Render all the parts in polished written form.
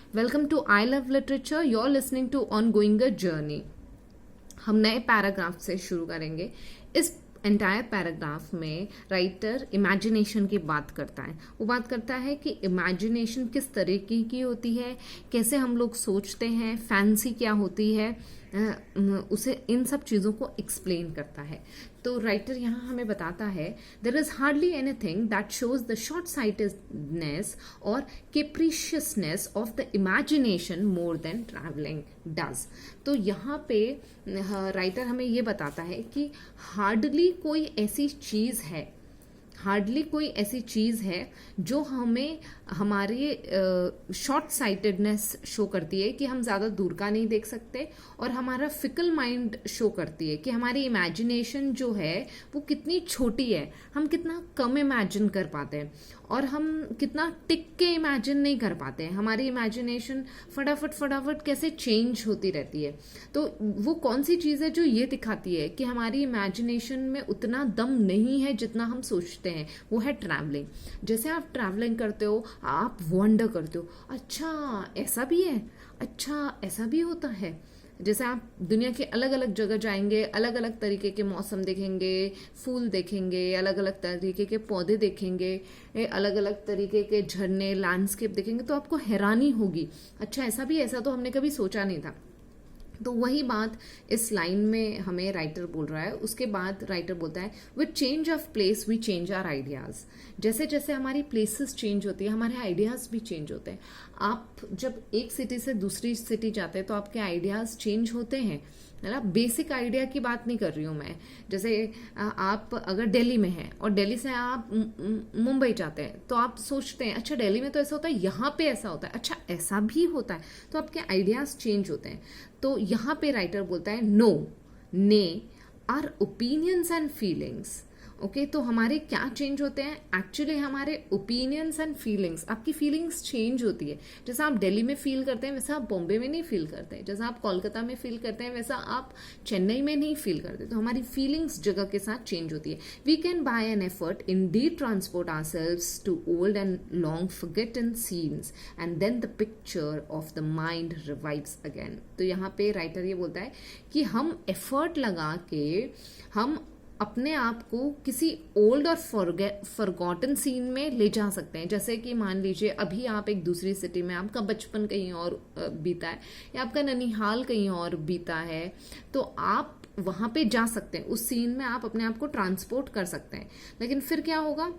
Welcome to I love literature, you are listening to ongoing a journey. हम नए paragraph से शुरू करेंगे। इस एंटायर पैराग्राफ में राइटर इमेजिनेशन की बात करता है। वो बात करता है कि इमेजिनेशन किस तरीके की होती है, कैसे हम लोग सोचते हैं, फैंसी क्या होती है, उसे इन सब चीज़ों को एक्सप्लेन करता है। तो राइटर यहाँ हमें बताता है there is hardly anything that shows the short sightedness और capriciousness of the imagination more than travelling does. तो यहाँ पे राइटर हमें ये बताता है कि हार्डली कोई ऐसी चीज़ है, हार्डली कोई ऐसी चीज़ है जो हमें हमारे शॉर्ट साइटेडनेस शो करती है कि हम ज़्यादा दूर का नहीं देख सकते, और हमारा फिकल माइंड शो करती है कि हमारी इमेजिनेशन जो है वो कितनी छोटी है, हम कितना कम इमेजिन कर पाते हैं और हम कितना टिक के इमेजिन नहीं कर पाते हैं। हमारी इमेजिनेशन फटाफट कैसे चेंज होती रहती है। तो वो कौन सी चीज़ है जो ये दिखाती है कि हमारी इमेजिनेशन में उतना दम नहीं है जितना हम सोचते हैं, वो है ट्रैवलिंग। जैसे आप ट्रैवलिंग करते हो, आप वंडर करते हो, अच्छा ऐसा भी है, अच्छा ऐसा भी होता है। जैसे आप दुनिया के अलग अलग जगह जाएंगे, अलग अलग तरीके के मौसम देखेंगे, फूल देखेंगे, अलग अलग तरीके के पौधे देखेंगे, अलग अलग तरीके के झरने, लैंडस्केप देखेंगे, तो आपको हैरानी होगी, अच्छा ऐसा भी, ऐसा तो हमने कभी सोचा नहीं था। तो वही बात इस लाइन में हमें राइटर बोल रहा है। उसके बाद राइटर बोलता है with change of place we change our ideas. जैसे जैसे हमारी प्लेसेस चेंज होती है, हमारे आइडियाज भी चेंज होते हैं। आप जब एक सिटी से दूसरी सिटी जाते हैं तो आपके आइडियाज चेंज होते हैं, है ना। बेसिक आइडिया की बात नहीं कर रही हूँ मैं। जैसे आप अगर दिल्ली में हैं और दिल्ली से आप मुंबई जाते हैं तो आप सोचते हैं अच्छा दिल्ली में तो ऐसा होता है, यहाँ पे ऐसा होता है, अच्छा ऐसा भी होता है, तो आपके आइडियाज चेंज होते हैं। तो यहाँ पे राइटर बोलता है no nay our opinions and feelings. Okay, तो हमारे क्या चेंज होते हैं, एक्चुअली हमारे ओपिनियंस एंड फीलिंग्स। आपकी फीलिंग्स चेंज होती है। जैसा आप दिल्ली में फील करते हैं वैसा आप बॉम्बे में नहीं फील करते, जैसा आप कोलकाता में फील करते हैं वैसा आप चेन्नई में नहीं फील करते। तो हमारी फीलिंग्स जगह के साथ चेंज होती है। We can by an effort indeed transport ourselves to old and long forgotten scenes and then the picture of the mind revives again. तो यहाँ पे राइटर ये बोलता है कि हम एफर्ट लगा के हम अपने आप को किसी ओल्ड और फॉरगॉटन सीन में ले जा सकते हैं। जैसे कि मान लीजिए अभी आप एक दूसरी सिटी में, आपका बचपन कहीं और बीता है या आपका ननिहाल कहीं और बीता है, तो आप वहां पे जा सकते हैं, उस सीन में आप अपने आप को ट्रांसपोर्ट कर सकते हैं। लेकिन फिर क्या होगा,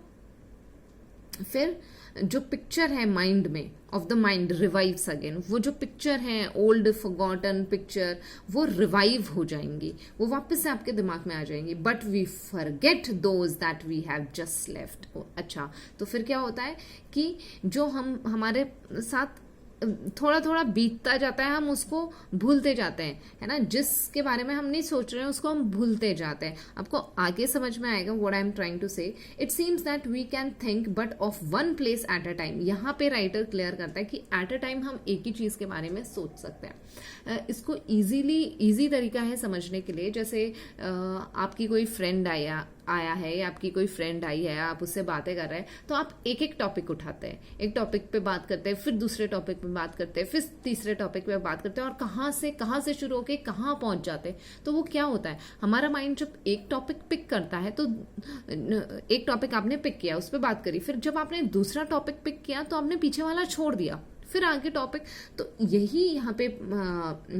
फिर जो पिक्चर है माइंड में of the mind revives again. वो जो पिक्चर है ओल्ड फॉरगॉटन पिक्चर, वो रिवाइव हो जाएंगी, वो वापस से आपके दिमाग में आ जाएंगी। But we forget those that we have just left. अच्छा, तो फिर क्या होता है कि जो हम हमारे साथ थोड़ा थोड़ा बीतता जाता है, हम उसको भूलते जाते हैं, है ना। जिसके बारे में हम नहीं सोच रहे हैं उसको हम भूलते जाते हैं। आपको आगे समझ में आएगा what I am trying to say. It seems that we can think but of one place at a time. यहाँ पे राइटर क्लियर करता है कि एट अ टाइम हम एक ही चीज के बारे में सोच सकते हैं। इसको इजी तरीका है समझने के लिए। जैसे आपकी कोई फ्रेंड आया है या आपकी कोई फ्रेंड आई है, आप उससे बातें कर रहे हैं, तो आप एक एक टॉपिक उठाते हैं, एक टॉपिक पे बात करते हैं, फिर दूसरे टॉपिक पे बात करते हैं, फिर तीसरे टॉपिक पे बात करते हैं, और कहाँ से शुरू होके कहाँ पहुंच जाते हैं। तो वो क्या होता है, हमारा माइंड जब एक टॉपिक पिक करता है, तो एक टॉपिक आपने पिक किया, उस पर बात करी, फिर जब आपने दूसरा टॉपिक पिक किया तो आपने पीछे वाला छोड़ दिया, फिर आगे टॉपिक। तो यही यहाँ पे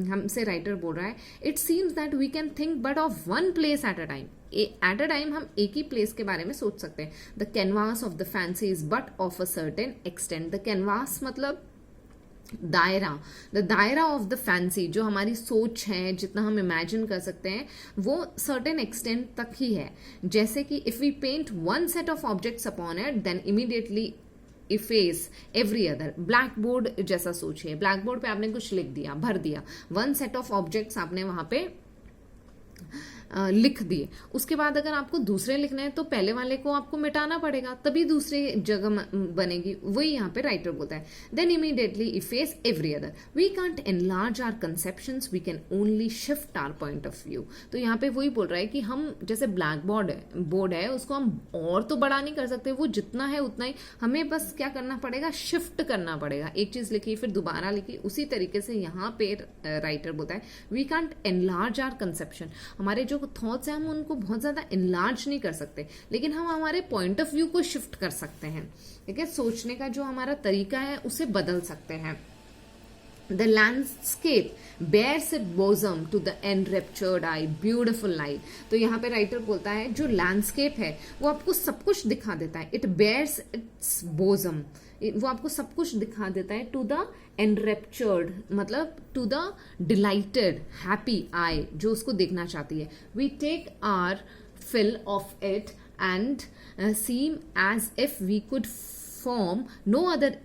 हमसे राइटर बोल रहा है, it seems that we can think but of one place at a time. At a time हम एक ही प्लेस के बारे में सोच सकते हैं। The canvas of the fancy is but of a certain extent. The canvas मतलब दायरा, द दायरा ऑफ द फैंसी, जो हमारी सोच है, जितना हम इमेजिन कर सकते हैं, वो सर्टेन एक्सटेंट तक ही है। जैसे कि if we paint one set of objects upon it then immediately efface every other. Blackboard जैसा सोचिए, ब्लैक बोर्ड पे आपने कुछ लिख दिया, भर दिया, वन सेट ऑफ ऑब्जेक्ट्स आपने वहां पे लिख दिए, उसके बाद अगर आपको दूसरे लिखने हैं तो पहले वाले को आपको मिटाना पड़ेगा, तभी दूसरी जगह बनेगी। वही यहाँ पे राइटर बोलता है, then immediately efface every other, we can't enlarge our conceptions, we can only shift our point of view. तो यहाँ पे वही बोल रहा है कि हम जैसे ब्लैक बोर्ड है उसको हम और तो बड़ा नहीं कर सकते, वो जितना है उतना ही हमें बस क्या करना पड़ेगा, शिफ्ट करना पड़ेगा। एक चीज लिखी फिर दोबारा लिखी, उसी तरीके से यहाँ पे राइटर बोलता है we can't enlarge our conception, हमारे जो थॉट्स हैं हम उनको बहुत ज्यादा एनलार्ज नहीं कर सकते, लेकिन हम हमारे पॉइंट ऑफ व्यू को शिफ्ट कर सकते हैं। ठीक है, सोचने का जो हमारा तरीका है उसे बदल सकते हैं। The landscape bears its bosom to the enraptured eye, beautiful light। तो यहाँ पे राइटर बोलता है जो लैंडस्केप है वो आपको सब कुछ दिखा देता है, इट bears its bosom, वो आपको सब कुछ दिखा देता है, टू द एनरेप्चर्ड मतलब to the delighted happy eye, जो उसको देखना चाहती है। We take our fill of it and seem as if we could form no other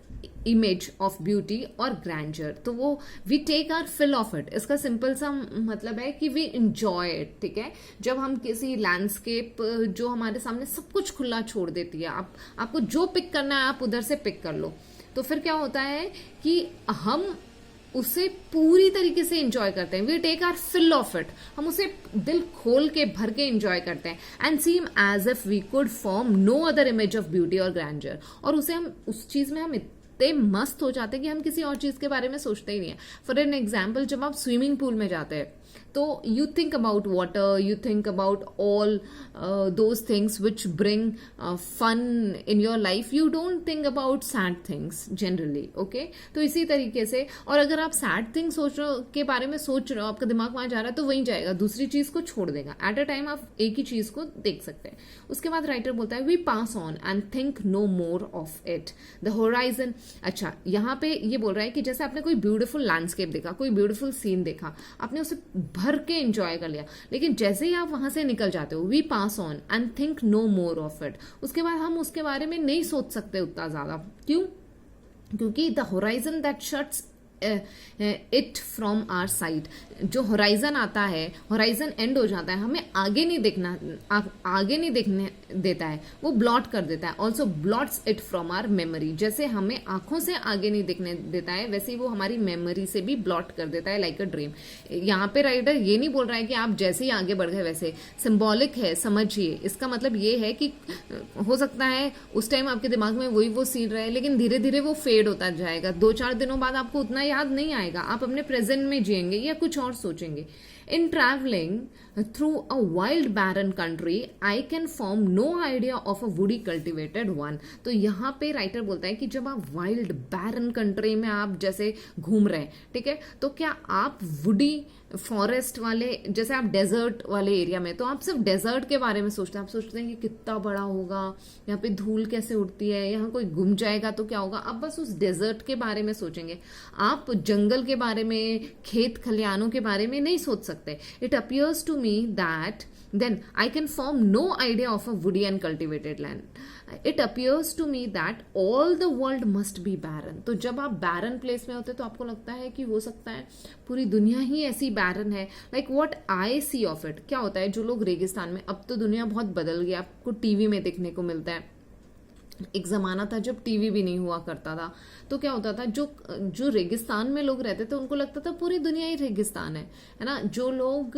image of beauty और ग्रैंडर। तो वो we take our fill of it, इसका सिंपल सा मतलब है कि वी इंजॉय इट। ठीक है, जब हम किसी लैंडस्केप जो हमारे सामने सब कुछ खुला छोड़ देती है, आपको जो पिक करना है आप उधर से पिक कर लो, तो फिर क्या होता है कि हम उसे पूरी तरीके से इंजॉय करते हैं। We take our fill of it, हम उसे दिल खोल के भर के इंजॉय करते हैं। And seem as if we could form no other image of beauty और ग्रैंडर, और उसे हम उस चीज में हम इतने मस्त हो जाते हैं कि हम किसी और चीज के बारे में सोचते ही नहीं है। फॉर एन एग्जाम्पल, जब आप स्विमिंग पूल में जाते हैं तो you think about water, you think about all those things which bring fun in your life, you don't think about sad things generally. Okay, तो इसी तरीके से, और अगर आप सैड थिंग्स के बारे में सोच रहे हो, आपका दिमाग वहां जा रहा है, तो वहीं जाएगा, दूसरी चीज को छोड़ देगा। एट अ टाइम आप एक ही चीज को देख सकते हैं। उसके बाद राइटर बोलता है we pass on and think no more of it, the horizon. अच्छा, यहाँ पे ये बोल रहा है कि जैसे आपने कोई ब्यूटीफुल लैंडस्केप देखा, कोई ब्यूटीफुल सीन देखा, आपने उसे भर के एंजॉय कर लिया, लेकिन जैसे ही आप वहां से निकल जाते हो, we pass on and think no more of it, उसके बाद हम उसके बारे में नहीं सोच सकते उतना ज्यादा। क्यों? क्योंकि the horizon that shuts it from our sight, जो होराइजन आता है, होराइजन एंड हो जाता है, हमें आगे नहीं देखना, आगे नहीं देखने देता है, वो ब्लॉट कर देता है। Also blots it from our memory, जैसे हमें आंखों से आगे नहीं देखने देता है, वैसे ही वो हमारी मेमोरी से भी ब्लॉट कर देता है, लाइक अ ड्रीम। यहाँ पे राइटर ये नहीं बोल रहा है कि आप जैसे ही आगे बढ़ गए वैसे, सिंबॉलिक है, समझिए। इसका मतलब ये है कि हो सकता है उस टाइम आपके दिमाग में वही वो सीन रहे, लेकिन धीरे धीरे वो फेड होता जाएगा, 2-4 दिनों बाद आपको उतना याद नहीं आएगा, आप अपने प्रेजेंट में जिएंगे या कुछ और सोचेंगे। In traveling through a wild barren country, I can form no idea of a woody cultivated one। तो यहाँ पे राइटर बोलता है कि जब आप वाइल्ड बैरन कंट्री में आप जैसे घूम रहे हैं, ठीक है, तो क्या आप वुडी फॉरेस्ट वाले, जैसे आप डेजर्ट वाले एरिया में, तो आप सिर्फ डेजर्ट के बारे में सोचते हैं, आप सोचते हैं कि कितना बड़ा होगा, यहाँ पे धूल कैसे उड़ती है, यहाँ कोई गुम जाएगा तो क्या होगा, आप बस उस डेजर्ट के बारे में सोचेंगे, आप जंगल के बारे में, खेत खलियानों के बारे में नहीं सोच सकते। It appears to me that then I can form no idea of a woody and cultivated land. It appears to me that all the world must be barren। तो जब आप barren place में होते हैं तो आपको लगता है कि हो सकता है पूरी दुनिया ही ऐसी barren है। Like what I see of it, क्या होता है, जो लोग रेगिस्तान में, अब तो दुनिया बहुत बदल गई, आपको टीवी में देखने को मिलता है। एक जमाना था जब टीवी भी नहीं हुआ करता था, तो क्या होता था, जो रेगिस्तान में लोग रहते थे उनको लगता था पूरी दुनिया ही रेगिस्तान है ना। जो लोग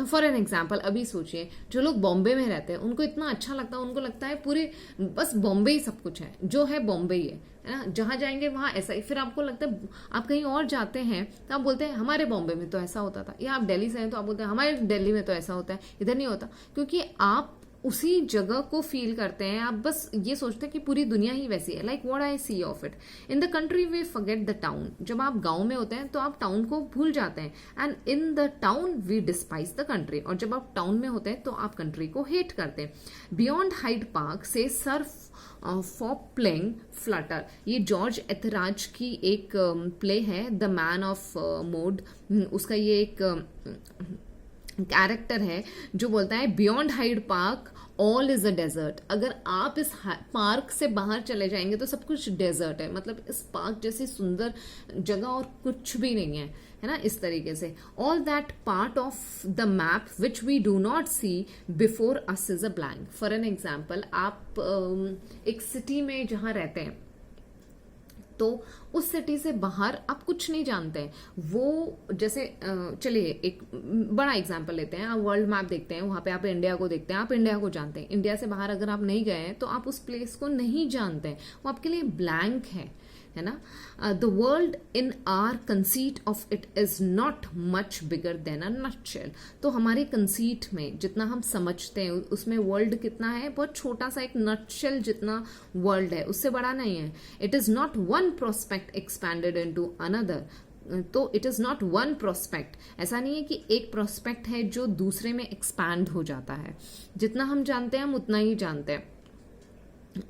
फॉर एन एग्जांपल अभी सोचिए, जो लोग बॉम्बे में रहते हैं उनको इतना अच्छा लगता है, उनको लगता है पूरे बस बॉम्बे ही सब कुछ है, जो है बॉम्बे ही है ना। जहां जाएंगे वहां ऐसा ही। फिर आपको लगता है आप कहीं और जाते हैं तो आप बोलते हैं हमारे बॉम्बे में तो ऐसा होता था, या आप दिल्ली से हैं तो आप बोलते हैं हमारे दिल्ली में तो ऐसा होता है, इधर नहीं होता, क्योंकि आप उसी जगह को फील करते हैं, आप बस ये सोचते हैं कि पूरी दुनिया ही वैसी है। Like what I see of it in the country we forget the town. जब आप गांव में होते हैं तो आप टाउन को भूल जाते हैं, and in the town we despise the country. और जब आप टाउन में होते हैं तो आप कंट्री को हेट करते हैं। बियॉन्ड हाइड पार्क से सर्फ फॉर प्लेइंग फ्लटर, ये जॉर्ज एथराज की एक प्ले है, द मैन ऑफ मोड। उसका ये एक कैरेक्टर है जो बोलता है beyond Hyde Park all is a desert. अगर आप इस पार्क से बाहर चले जाएंगे तो सब कुछ डेजर्ट है, मतलब इस पार्क जैसी सुंदर जगह और कुछ भी नहीं है ना, इस तरीके से। All that part of the map which we do not see before us is a blank. For an example, आप एक सिटी में जहां रहते हैं तो उस सिटी से बाहर आप कुछ नहीं जानते हैं। वो जैसे चलिए एक बड़ा एग्जांपल लेते हैं, आप वर्ल्ड मैप देखते हैं, वहां पे आप इंडिया को देखते हैं, आप इंडिया को जानते हैं। इंडिया से बाहर अगर आप नहीं गए हैं तो आप उस प्लेस को नहीं जानते हैं, वो आपके लिए ब्लैंक है ना। The world in are conceit of it is not much bigger than a nutshell. तो हमारे कंसीट में जितना हम समझते हैं उसमें वर्ल्ड कितना है, बहुत छोटा सा एक नटशेल जितना वर्ल्ड है, उससे बड़ा नहीं है। It is not one prospect expanded into another. तो it is not one prospect, ऐसा नहीं है कि एक प्रोस्पेक्ट है जो दूसरे में एक्सपैंड हो जाता है। जितना हम जानते हैं हम उतना ही जानते हैं,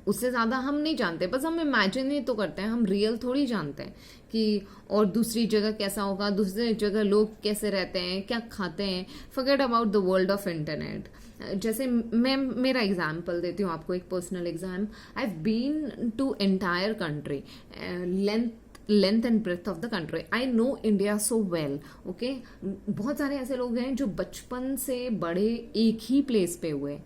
उससे ज्यादा हम नहीं जानते। बस हम इमेजिन ही तो करते हैं, हम रियल थोड़ी जानते हैं कि और दूसरी जगह कैसा होगा, दूसरी जगह लोग कैसे रहते हैं, क्या खाते हैं। Forget about the world of internet. जैसे मैं मेरा एग्जाम्पल देती हूँ आपको, एक personal exam. I have been to entire country, length and breath of the country. I know India so well, okay. बहुत सारे ऐसे लोग हैं जो बचपन से बड़े एक ही प्लेस पे हुए,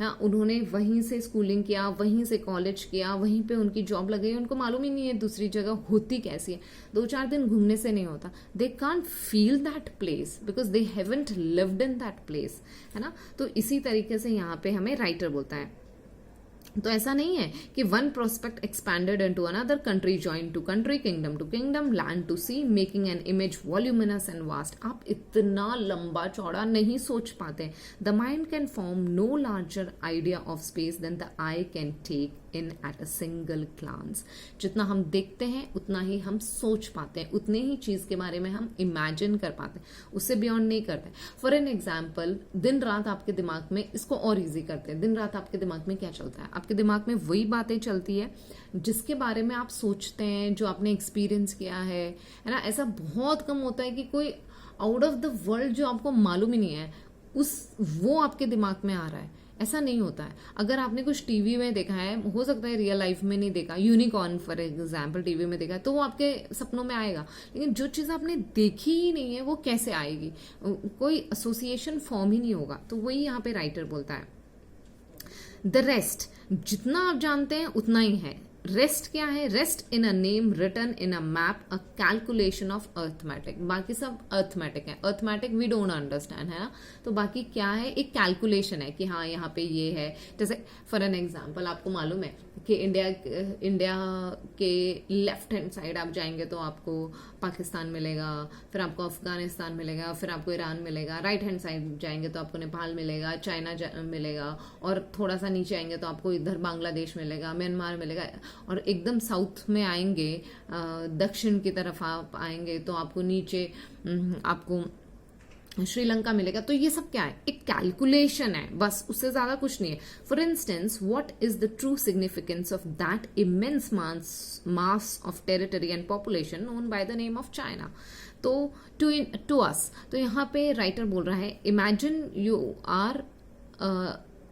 हाँ, उन्होंने वहीं से स्कूलिंग किया, वहीं से कॉलेज किया, वहीं पे उनकी जॉब लग गई, उनको मालूम ही नहीं है दूसरी जगह होती कैसी है। 2-4 दिन घूमने से नहीं होता। They can't feel that place because they haven't lived in that place, है ना। तो इसी तरीके से यहाँ पे हमें राइटर बोलता है। तो ऐसा नहीं है कि one prospect expanded into another, country join to country, kingdom to kingdom, land to sea, making an image voluminous and vast. आप इतना लंबा चौड़ा नहीं सोच पाते। The mind can form no larger idea of space than the eye can take in at a single glance. जितना हम देखते हैं उतना ही हम सोच पाते हैं, उतने ही चीज के बारे में हम इमेजिन कर पाते हैं, उससे बियॉन्ड नहीं करते। फॉर एन एग्जाम्पल, दिन रात आपके दिमाग में, इसको और इजी करते हैं, दिन रात आपके दिमाग में क्या चलता है? आपके दिमाग में वही बातें चलती है जिसके बारे में आप सोचते हैं, जो आपने एक्सपीरियंस किया है ना। ऐसा बहुत कम होता है कि कोई आउट ऑफ द वर्ल्ड जो आपको मालूम ही नहीं है वो आपके दिमाग में आ रहा है, ऐसा नहीं होता है। अगर आपने कुछ टीवी में देखा है, हो सकता है रियल लाइफ में नहीं देखा, यूनिकॉर्न फॉर एग्जाम्पल टीवी में देखा है, तो वो आपके सपनों में आएगा। लेकिन जो चीज आपने देखी ही नहीं है वो कैसे आएगी? कोई एसोसिएशन फॉर्म ही नहीं होगा। तो वही यहाँ पे राइटर बोलता है, द रेस्ट, जितना आप जानते हैं उतना ही है। रेस्ट क्या है? Rest in a name written in a map, a calculation of arithmetic. बाकी सब अर्थमेटिक है, अर्थमेटिक वी डोंट अंडरस्टैंड, है ना। तो बाकी क्या है? एक कैलकुलेशन है कि हाँ यहाँ पे ये है। जैसे फॉर एन एग्जाम्पल, आपको मालूम है कि इंडिया के लेफ्ट हैंड साइड आप जाएंगे तो आपको पाकिस्तान मिलेगा, फिर आपको अफगानिस्तान मिलेगा, फिर आपको ईरान मिलेगा। राइट हैंड साइड जाएंगे तो आपको नेपाल मिलेगा, चाइना मिलेगा, और थोड़ा सा नीचे आएंगे तो आपको इधर बांग्लादेश मिलेगा, म्यांमार मिलेगा, और एकदम साउथ में आएंगे, दक्षिण की तरफ आप आएंगे तो आपको नीचे आपको श्रीलंका मिलेगा। तो ये सब क्या है? एक कैलकुलेशन है, बस, उससे ज्यादा कुछ नहीं है। For instance, what is the true significance of that immense mass of territory and population known by the name of China? तो टू अस, तो यहाँ पे राइटर बोल रहा है, imagine you are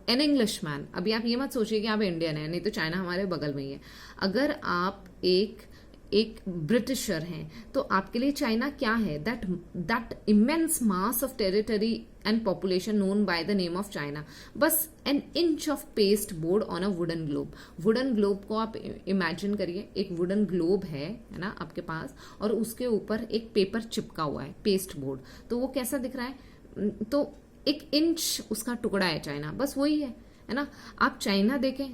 an Englishman. अभी आप ये मत सोचिए कि आप इंडियन है, नहीं तो चाइना हमारे बगल में ही है। अगर आप एक ब्रिटिशर हैं तो आपके लिए चाइना क्या है? That immense mass of territory and population known by the name of China. बस an inch of pasteboard on a wooden globe. Wooden globe को आप इमेजिन करिए, एक वुडन ग्लोब है ना आपके पास, और उसके ऊपर एक पेपर चिपका हुआ है, पेस्ट बोर्ड। तो वो कैसा दिख रहा है? तो 1 इंच उसका टुकड़ा है चाइना, बस वही है ना। आप चाइना देखें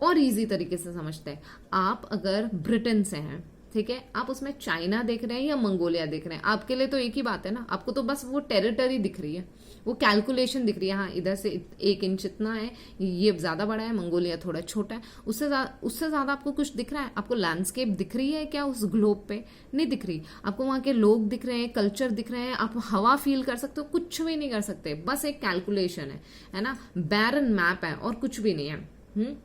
और इजी तरीके से समझते हैं। आप अगर ब्रिटेन से हैं, ठीक है, आप उसमें चाइना देख रहे हैं या मंगोलिया देख रहे हैं, आपके लिए तो एक ही बात है ना। आपको तो बस वो टेरिटरी दिख रही है, वो कैलकुलेशन दिख रही है। हाँ, इधर से 1 इंच इतना है, ये ज्यादा बड़ा है, मंगोलिया थोड़ा छोटा है। उससे ज्यादा आपको कुछ दिख रहा है? आपको लैंडस्केप दिख रही है क्या उस ग्लोब पे? नहीं दिख रही। आपको वहां के लोग दिख रहे हैं, कल्चर दिख रहे हैं, आप हवा फील कर सकते हो? कुछ भी नहीं कर सकते, बस एक कैलकुलेशन है ना। बैरन मैप है और कुछ भी नहीं है।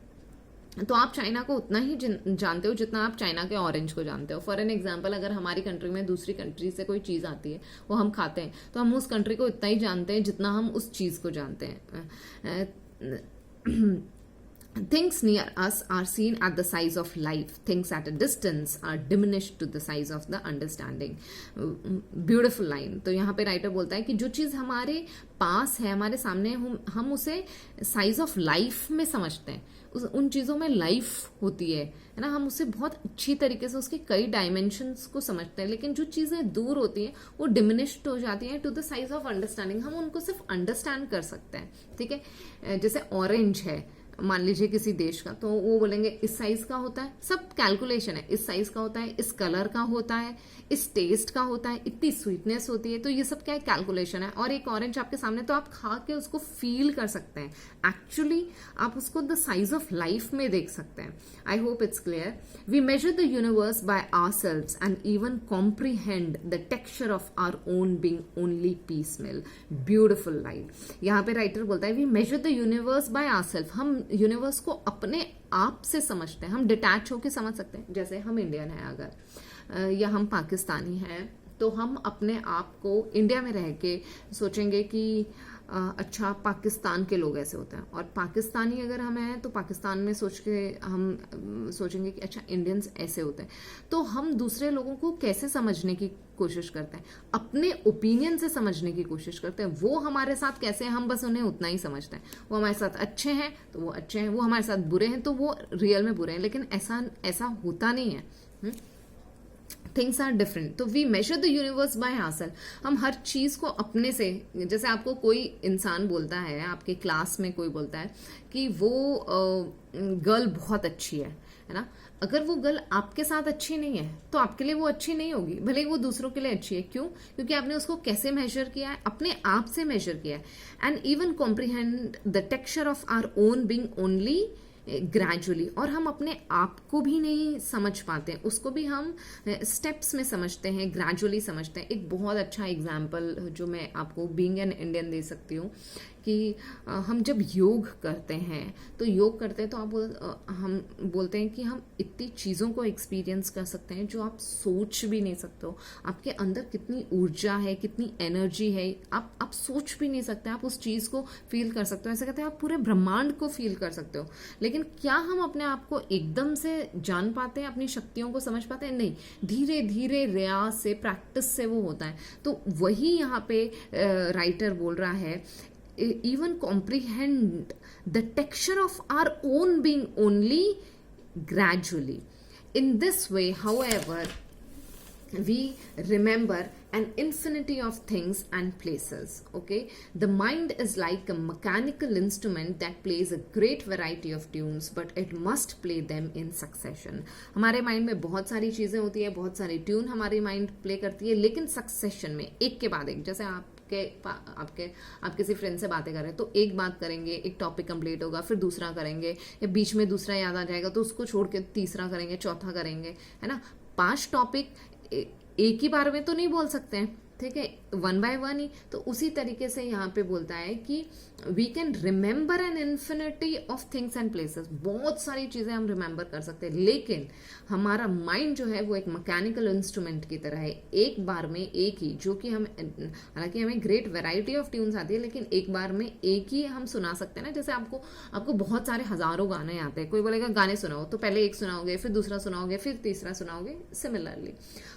तो आप चाइना को उतना ही जानते हो जितना आप चाइना के ऑरेंज को जानते हो। फॉर एन एग्जाम्पल, अगर हमारी कंट्री में दूसरी कंट्री से कोई चीज आती है, वो हम खाते हैं, तो हम उस कंट्री को इतना ही जानते हैं जितना हम उस चीज को जानते हैं। Things near us are seen at the size of life. Things at a distance are diminished to the size of the understanding. Beautiful line. तो यहाँ पे राइटर बोलता है कि जो चीज़ हमारे पास है, हमारे सामने, हम उसे साइज ऑफ लाइफ में समझते हैं. उन चीज़ों में लाइफ होती है ना, हम उससे बहुत अच्छी तरीके से उसके कई डायमेंशंस को समझते हैं. लेकिन जो चीज़ें दूर होती हैं वो डिमिनिश्ड हो जाती हैं to the size of understanding. हम उनको सिर्फ अंडरस्टैंड कर सकते हैं. ठीक है, जैसे ऑरेंज है मान लीजिए किसी देश का, तो वो बोलेंगे इस साइज का होता है. सब कैलकुलेशन है. इस साइज का होता है, इस कलर का होता है, इस टेस्ट का होता है, इतनी स्वीटनेस होती है. तो ये सब क्या है, कैलकुलेशन है. और एक ऑरेंज आपके सामने, तो आप खा के उसको फील कर सकते हैं. एक्चुअली आप उसको द साइज ऑफ लाइफ में देख सकते हैं. I hope it's clear. We measure the universe by ourselves and even comprehend the texture of our own being only piecemeal. Beautiful line. यहाँ पे राइटर बोलता है we measure the universe by ourself. हम universe को अपने आप से समझते हैं. हम डिटैच होकर समझ सकते हैं. जैसे हम इंडियन हैं अगर, या हम पाकिस्तानी हैं, तो हम अपने आप को इंडिया में रह के सोचेंगे कि अच्छा पाकिस्तान के लोग ऐसे होते हैं. और पाकिस्तानी अगर हम हैं तो पाकिस्तान में सोच के हम सोचेंगे कि अच्छा इंडियंस ऐसे होते हैं. तो हम दूसरे लोगों को कैसे समझने की कोशिश करते हैं, अपने ओपिनियन से समझने की कोशिश करते हैं. वो हमारे साथ कैसे हैं हम बस उन्हें उतना ही समझते हैं. वो हमारे साथ अच्छे हैं तो वो अच्छे हैं, वो हमारे साथ बुरे हैं तो वो रियल में बुरे हैं. लेकिन ऐसा होता नहीं है. Things are different. तो we measure the universe by ourself. हम हर चीज को अपने से, जैसे आपको कोई इंसान बोलता है, आपके क्लास में कोई बोलता है कि वो गर्ल बहुत अच्छी है ना. अगर वो गर्ल आपके साथ अच्छी नहीं है तो आपके लिए वो अच्छी नहीं होगी, भले ही वो दूसरों के लिए अच्छी है. क्यों? क्योंकि आपने उसको कैसे मेजर किया है, अपने आप से मेजर किया है. And even comprehend the texture of our own being only gradually. और हम अपने आप को भी नहीं समझ पाते, उसको भी हम स्टेप्स में समझते हैं, ग्रेजुअली समझते हैं. एक बहुत अच्छा एग्जाम्पल जो मैं आपको बीइंग एन इंडियन दे सकती हूँ कि हम जब योग करते हैं तो हम बोलते हैं कि हम इतनी चीज़ों को एक्सपीरियंस कर सकते हैं जो आप सोच भी नहीं सकते हो. आपके अंदर कितनी ऊर्जा है, कितनी एनर्जी है, आप सोच भी नहीं सकते. आप उस चीज़ को फील कर सकते हो. ऐसे कहते हैं आप पूरे ब्रह्मांड को फील कर सकते हो. लेकिन क्या हम अपने आप को एकदम से जान पाते हैं, अपनी शक्तियों को समझ पाते हैं? नहीं. धीरे धीरे रियाज से, प्रैक्टिस से वो होता है. तो वही यहाँ पे राइटर बोल रहा है even comprehend the texture of our own being only gradually. In this way, however, we remember an infinity of things and places. Okay, the mind is like a mechanical instrument that plays a great variety of tunes, but it must play them in succession. हमारे mind में बहुत सारी चीजें होती है, बहुत सारी tune हमारी माइंड प्ले करती है, लेकिन सक्सेशन में, एक के बाद एक. जैसे आप किसी फ्रेंड से बातें कर रहे हैं तो एक बात करेंगे, एक टॉपिक कंप्लीट होगा, फिर दूसरा करेंगे, या बीच में दूसरा याद आ जाएगा तो उसको छोड़ के तीसरा करेंगे, चौथा करेंगे, है ना. 5 टॉपिक एक ही बार में तो नहीं बोल सकते हैं. ठीक है, 1 by 1 ही. तो उसी तरीके से यहाँ पे बोलता है कि we can remember an infinity of things and places. बहुत सारी चीजें हम रिमेंबर कर सकते हैं, लेकिन हमारा माइंड जो है वो एक मैकेनिकल इंस्ट्रूमेंट की तरह है. एक बार में एक ही, जो कि हम, हालांकि हमें ग्रेट वैरायटी ऑफ ट्यून्स आती है, लेकिन एक बार में एक ही हम सुना सकते हैं ना. जैसे आपको बहुत सारे हजारों गाने आते हैं. कोई बोलेगा गाने सुनाओ, तो पहले एक सुनाओगे, फिर दूसरा सुनाओगे, फिर तीसरा सुनाओगे, सिमिलरली.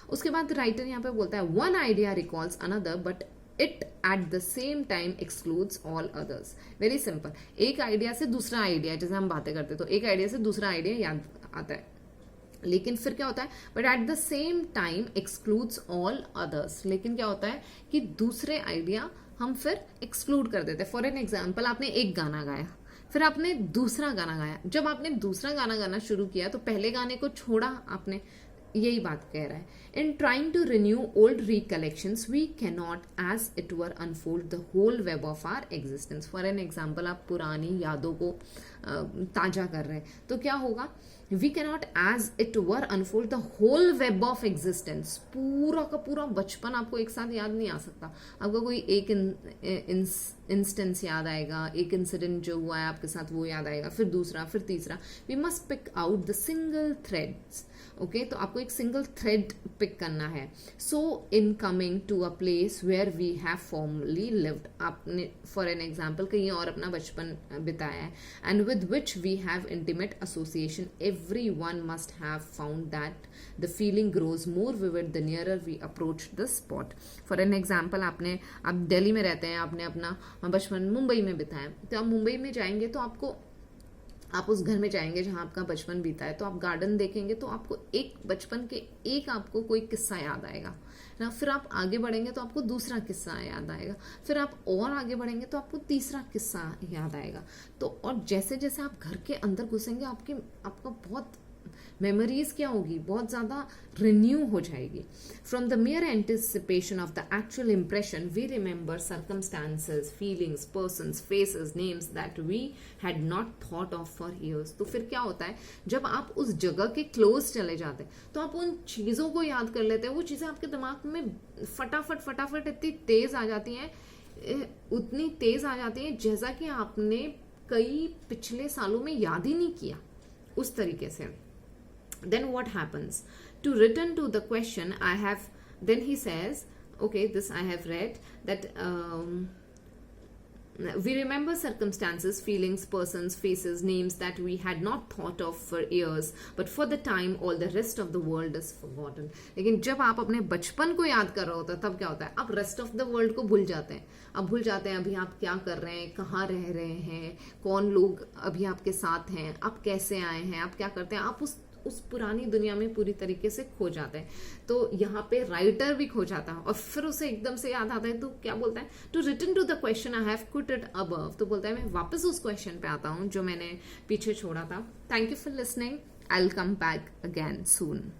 उसके बाद राइटर यहाँ पे बोलता है one idea recalls another but it at the same time excludes all others. Very simple. एक आइडिया से दूसरा आइडिया, जैसे हम बातें करते तो एक आइडिया से दूसरा आइडिया याद आता है, लेकिन फिर क्या होता है, but at the same time excludes all others. लेकिन क्या होता है कि दूसरे आइडिया हम फिर एक्सक्लूड कर देते हैं. फॉर एन एग्जाम्पल, आपने एक गाना गाया, फिर आपने दूसरा गाना गाया. जब आपने दूसरा गाना गाना शुरू किया तो पहले गाने को छोड़ा आपने. यही बात कह रहा है. In trying to renew old recollections we cannot as it were unfold the whole web of our existence. For an example, आप पुरानी यादों को ताजा कर रहे हैं तो क्या होगा we cannot as it were unfold the whole web of existence. पूरा का पूरा बचपन आपको एक साथ याद नहीं आ सकता। आपको कोई एक इंस्टेंस याद आएगा, एक इंसिडेंट जो हुआ है आपके साथ वो याद आएगा, फिर दूसरा, फिर तीसरा। We must pick out the single threads. Okay, तो आपको एक सिंगल थ्रेड पिक करना है। So in coming to a place where we have formerly lived, आपने फॉर एन एग्जाम्पल कहीं और अपना बचपन बिताया है, and with which we have intimate association, every one must have found that the feeling grows more vivid the nearer we approach the spot. For an example, आप दिल्ली में रहते हैं, आपने अपना बचपन मुंबई में बिताया, तो आप मुंबई में जाएंगे तो आप उस घर में जाएंगे जहां आपका बचपन बीता है, तो आप गार्डन देखेंगे तो आपको एक बचपन के एक आपको कोई किस्सा याद आएगा ना। फिर आप आगे बढ़ेंगे तो आपको दूसरा किस्सा याद आएगा, फिर आप और आगे बढ़ेंगे तो आपको तीसरा किस्सा याद आएगा। तो और जैसे जैसे आप घर के अंदर घुसेंगे आपका बहुत मेमोरीज क्या होगी, बहुत ज्यादा रिन्यू हो जाएगी। From the mere anticipation of the actual impression we remember circumstances, feelings, persons, faces, names that we had not thought of for years. तो फिर क्या होता है, जब आप उस जगह के क्लोज चले जाते हैं तो आप उन चीजों को याद कर लेते हैं। वो चीजें आपके दिमाग में फटाफट इतनी तेज आ जाती हैं, उतनी तेज आ जाती हैं जैसा कि आपने कई पिछले सालों में याद ही नहीं किया, उस तरीके से। Then what happens? To return to the question, then he says, okay, this I have read, that we remember circumstances, feelings, persons, faces, names that we had not thought of for years, but for the time all the rest of the world is forgotten. लेकिन जब आप अपने बचपन को याद कर रहे होते हैं तब क्या होता है, आप रेस्ट ऑफ द वर्ल्ड को भूल जाते हैं। आप भूल जाते हैं अभी आप क्या कर रहे हैं, कहाँ रह रहे हैं, कौन लोग अभी आपके साथ हैं, आप कैसे आए हैं, आप क्या करते हैं। आप उस पुरानी दुनिया में पूरी तरीके से खो जाते हैं। तो यहाँ पे राइटर भी खो जाता है और फिर उसे एकदम से याद आता है, तो क्या बोलता है, to return to the question I have put it above. तो बोलता है मैं वापस उस क्वेश्चन पे आता हूँ जो मैंने पीछे छोड़ा था। Thank you for listening, I will come back again soon.